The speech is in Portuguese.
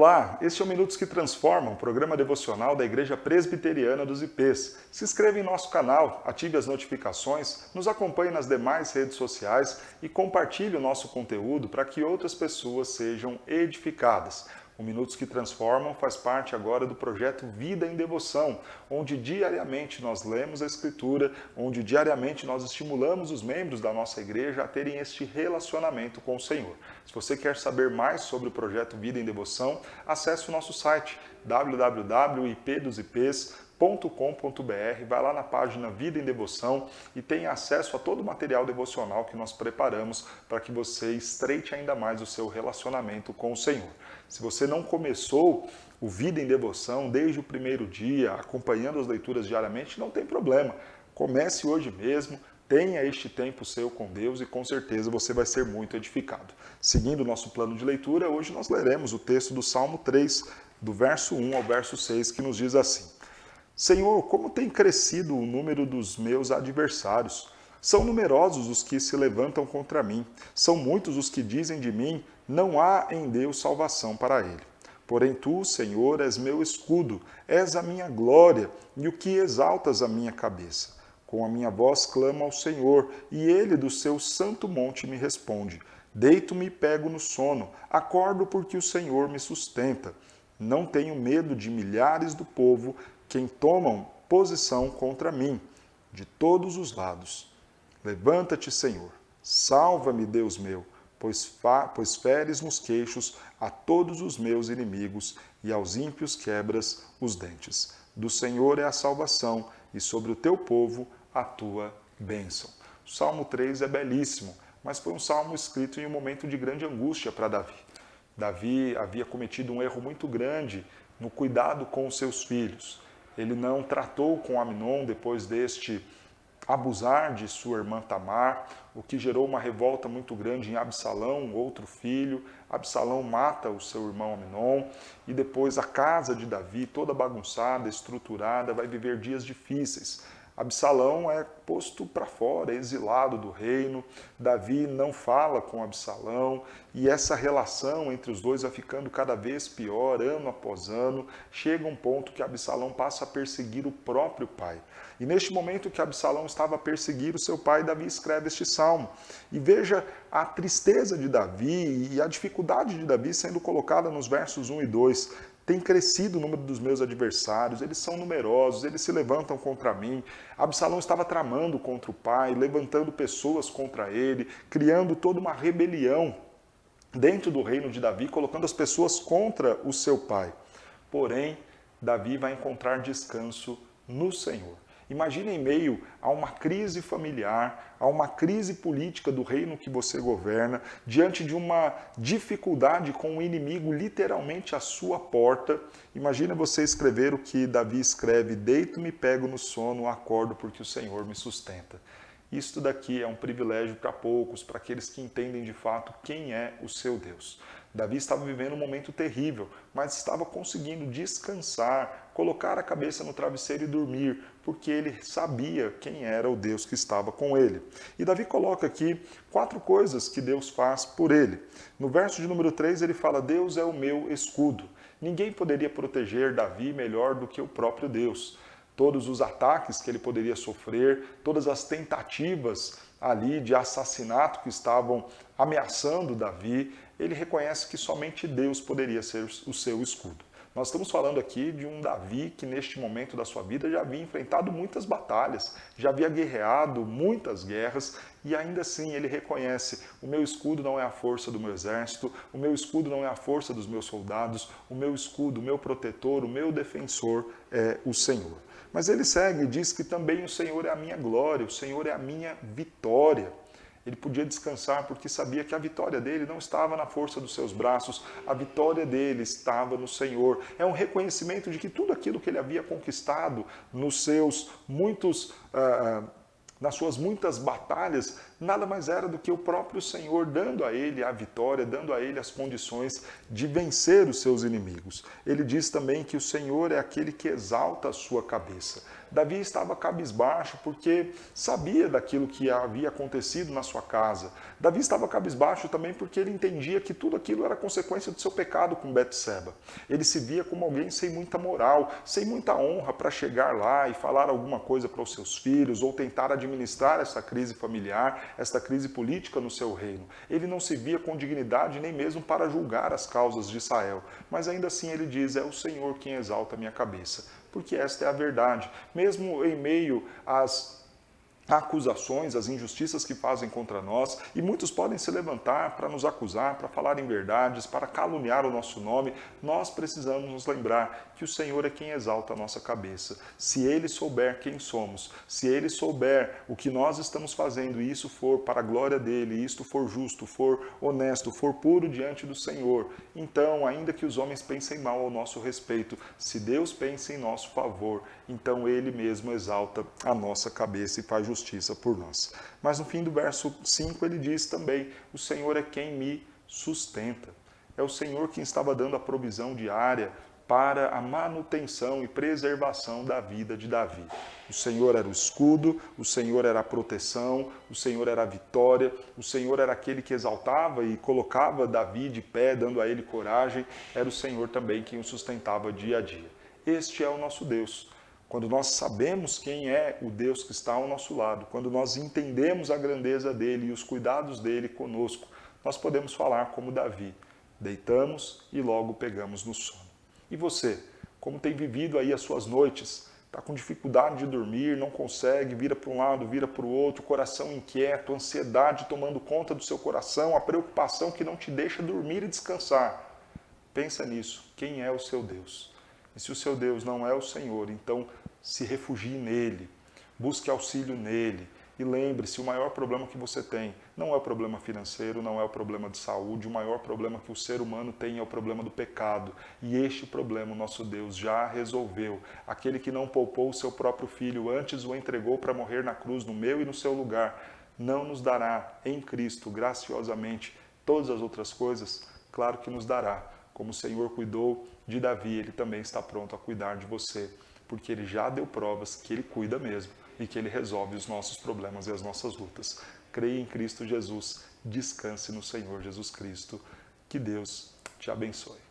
Olá, este é o Minutos que Transformam, programa devocional da Igreja Presbiteriana dos IPs. Se inscreva em nosso canal, ative as notificações, nos acompanhe nas demais redes sociais e compartilhe o nosso conteúdo para que outras pessoas sejam edificadas. O Minutos que Transformam faz parte agora do projeto Vida em Devoção, onde diariamente nós lemos a Escritura, onde diariamente nós estimulamos os membros da nossa igreja a terem este relacionamento com o Senhor. Se você quer saber mais sobre o projeto Vida em Devoção, acesse o nosso site www.ipdosips.com.br, vai lá na página Vida em Devoção e tenha acesso a todo o material devocional que nós preparamos para que você estreite ainda mais o seu relacionamento com o Senhor. Se você não começou o Vida em Devoção desde o primeiro dia, acompanhando as leituras diariamente, não tem problema. Comece hoje mesmo, tenha este tempo seu com Deus e com certeza você vai ser muito edificado. Seguindo o nosso plano de leitura, hoje nós leremos o texto do Salmo 3, do verso 1 ao verso 6, que nos diz assim: Senhor, como tem crescido o número dos meus adversários? São numerosos os que se levantam contra mim. São muitos os que dizem de mim, não há em Deus salvação para ele. Porém tu, Senhor, és meu escudo, és a minha glória e o que exaltas a minha cabeça. Com a minha voz clamo ao Senhor, e ele do seu santo monte me responde. Deito-me e pego no sono, acordo porque o Senhor me sustenta. Não tenho medo de milhares do povo, quem tomam posição contra mim, de todos os lados. Levanta-te, Senhor, salva-me, Deus meu, pois feres nos queixos a todos os meus inimigos e aos ímpios quebras os dentes. Do Senhor é a salvação e sobre o teu povo a tua bênção. O Salmo 3 é belíssimo, mas foi um salmo escrito em um momento de grande angústia para Davi. Davi havia cometido um erro muito grande no cuidado com os seus filhos. Ele não tratou com Amnon depois deste abusar de sua irmã Tamar, o que gerou uma revolta muito grande em Absalão, outro filho. Absalão mata o seu irmão Amnon e depois a casa de Davi, toda bagunçada, estruturada, vai viver dias difíceis. Absalão é posto para fora, é exilado do reino. Davi não fala com Absalão e essa relação entre os dois vai ficando cada vez pior, ano após ano. Chega um ponto que Absalão passa a perseguir o próprio pai. E neste momento que Absalão estava a perseguir o seu pai, Davi escreve este salmo. E veja a tristeza de Davi e a dificuldade de Davi sendo colocada nos versos 1 e 2. Tem crescido o número dos meus adversários, eles são numerosos, eles se levantam contra mim. Absalão estava tramando contra o pai, levantando pessoas contra ele, criando toda uma rebelião dentro do reino de Davi, colocando as pessoas contra o seu pai. Porém, Davi vai encontrar descanso no Senhor. Imagine em meio a uma crise familiar, a uma crise política do reino que você governa, diante de uma dificuldade com o inimigo literalmente à sua porta. Imagine você escrever o que Davi escreve: deito-me, pego no sono, acordo porque o Senhor me sustenta. Isto daqui é um privilégio para poucos, para aqueles que entendem de fato quem é o seu Deus. Davi estava vivendo um momento terrível, mas estava conseguindo descansar, colocar a cabeça no travesseiro e dormir, porque ele sabia quem era o Deus que estava com ele. E Davi coloca aqui 4 coisas que Deus faz por ele. No verso de número 3 ele fala: Deus é o meu escudo. Ninguém poderia proteger Davi melhor do que o próprio Deus. Todos os ataques que ele poderia sofrer, todas as tentativas ali de assassinato que estavam ameaçando Davi, ele reconhece que somente Deus poderia ser o seu escudo. Nós estamos falando aqui de um Davi que neste momento da sua vida já havia enfrentado muitas batalhas, já havia guerreado muitas guerras e ainda assim ele reconhece: o meu escudo não é a força do meu exército, o meu escudo não é a força dos meus soldados, o meu escudo, o meu protetor, o meu defensor é o Senhor. Mas ele segue e diz que também o Senhor é a minha glória, o Senhor é a minha vitória. Ele podia descansar porque sabia que a vitória dele não estava na força dos seus braços, a vitória dele estava no Senhor. É um reconhecimento de que tudo aquilo que ele havia conquistado nos seus nas suas muitas batalhas, nada mais era do que o próprio Senhor dando a ele a vitória, dando a ele as condições de vencer os seus inimigos. Ele diz também que o Senhor é aquele que exalta a sua cabeça. Davi estava cabisbaixo porque sabia daquilo que havia acontecido na sua casa. Davi estava cabisbaixo também porque ele entendia que tudo aquilo era consequência do seu pecado com Betseba. Ele se via como alguém sem muita moral, sem muita honra para chegar lá e falar alguma coisa para os seus filhos ou tentar administrar essa crise familiar, essa crise política no seu reino. Ele não se via com dignidade nem mesmo para julgar as causas de Israel. Mas ainda assim ele diz: é o Senhor quem exalta a minha cabeça. Porque esta é a verdade. Mesmo em meio às acusações, as injustiças que fazem contra nós, e muitos podem se levantar para nos acusar, para falar verdades, para caluniar o nosso nome, nós precisamos nos lembrar que o Senhor é quem exalta a nossa cabeça. Se Ele souber quem somos, se Ele souber o que nós estamos fazendo e isso for para a glória dEle, e isto for justo, for honesto, for puro diante do Senhor, então, ainda que os homens pensem mal ao nosso respeito, se Deus pensa em nosso favor, então Ele mesmo exalta a nossa cabeça e faz justiça por nós. Mas no fim do verso 5 ele diz também: o Senhor é quem me sustenta. É o Senhor quem estava dando a provisão diária para a manutenção e preservação da vida de Davi. O Senhor era o escudo, o Senhor era a proteção, o Senhor era a vitória, o Senhor era aquele que exaltava e colocava Davi de pé, dando a ele coragem. Era o Senhor também quem o sustentava dia a dia. Este é o nosso Deus. Quando nós sabemos quem é o Deus que está ao nosso lado, quando nós entendemos a grandeza dele e os cuidados dele conosco, nós podemos falar como Davi: deitamos e logo pegamos no sono. E você, como tem vivido aí as suas noites? Está com dificuldade de dormir, não consegue, vira para um lado, vira para o outro, coração inquieto, ansiedade tomando conta do seu coração, a preocupação que não te deixa dormir e descansar. Pensa nisso, quem é o seu Deus? E se o seu Deus não é o Senhor, então se refugie nele, busque auxílio nele. E lembre-se, o maior problema que você tem não é o problema financeiro, não é o problema de saúde, o maior problema que o ser humano tem é o problema do pecado. E este problema o nosso Deus já resolveu. Aquele que não poupou o seu próprio filho, antes o entregou para morrer na cruz, no meu e no seu lugar, não nos dará em Cristo, graciosamente, todas as outras coisas? Claro que nos dará. Como o Senhor cuidou de Davi, Ele também está pronto a cuidar de você, porque Ele já deu provas que Ele cuida mesmo e que Ele resolve os nossos problemas e as nossas lutas. Creia em Cristo Jesus, descanse no Senhor Jesus Cristo. Que Deus te abençoe.